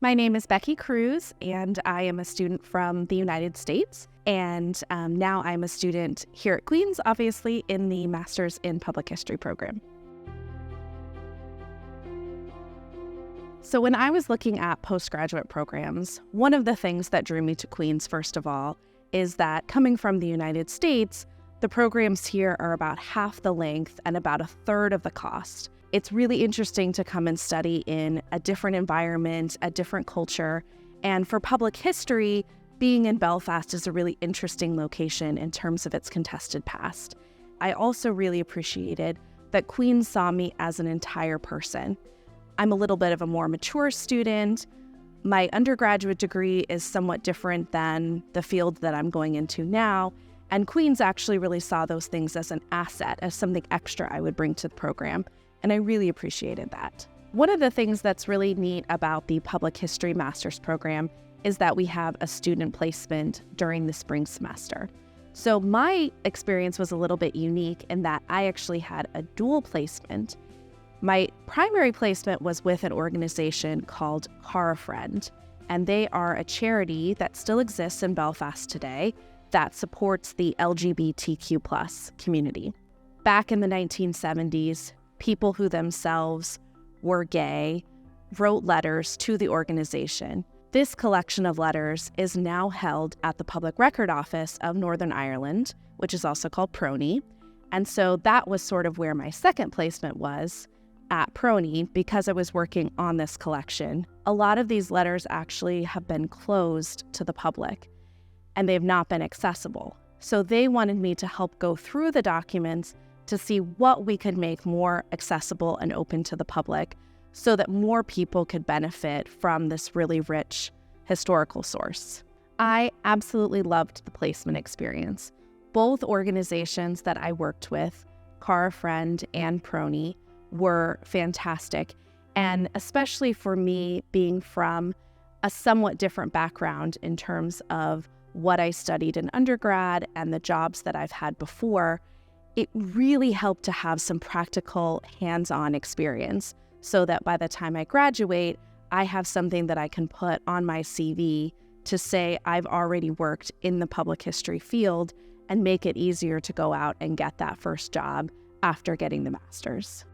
My name is Becky Cruze, and I am a student from the United States. And now I'm a student here at Queen's, obviously, in the Master's in Public History program. So when I was looking at postgraduate programs, one of the things that drew me to Queen's, first of all, is that coming from the United States, the programs here are about half the length and about a third of the cost. It's really interesting to come and study in a different environment, a different culture. And for public history, being in Belfast is a really interesting location in terms of its contested past. I also really appreciated that Queen's saw me as an entire person. I'm a little bit of a more mature student. My undergraduate degree is somewhat different than the field that I'm going into now. And Queen's actually really saw those things as an asset, as something extra I would bring to the program. And I really appreciated that. One of the things that's really neat about the Public History Master's program is that we have a student placement during the spring semester. So my experience was a little bit unique in that I actually had a dual placement. My primary placement was with an organization called Car a Friend, and they are a charity that still exists in Belfast today that supports the LGBTQ+ community. Back in the 1970s, people who themselves were gay wrote letters to the organization. This collection of letters is now held at the Public Record Office of Northern Ireland, which is also called PRONI. And so that was sort of where my second placement was, at PRONI, because I was working on this collection. A lot of these letters actually have been closed to the public, and they have not been accessible. So they wanted me to help go through the documents to see what we could make more accessible and open to the public so that more people could benefit from this really rich historical source. I absolutely loved the placement experience. Both organizations that I worked with, Car a Friend and PRONI, were fantastic. And especially for me, being from a somewhat different background in terms of what I studied in undergrad and the jobs that I've had before, it really helped to have some practical hands-on experience so that by the time I graduate, I have something that I can put on my CV to say I've already worked in the public history field and make it easier to go out and get that first job after getting the master's.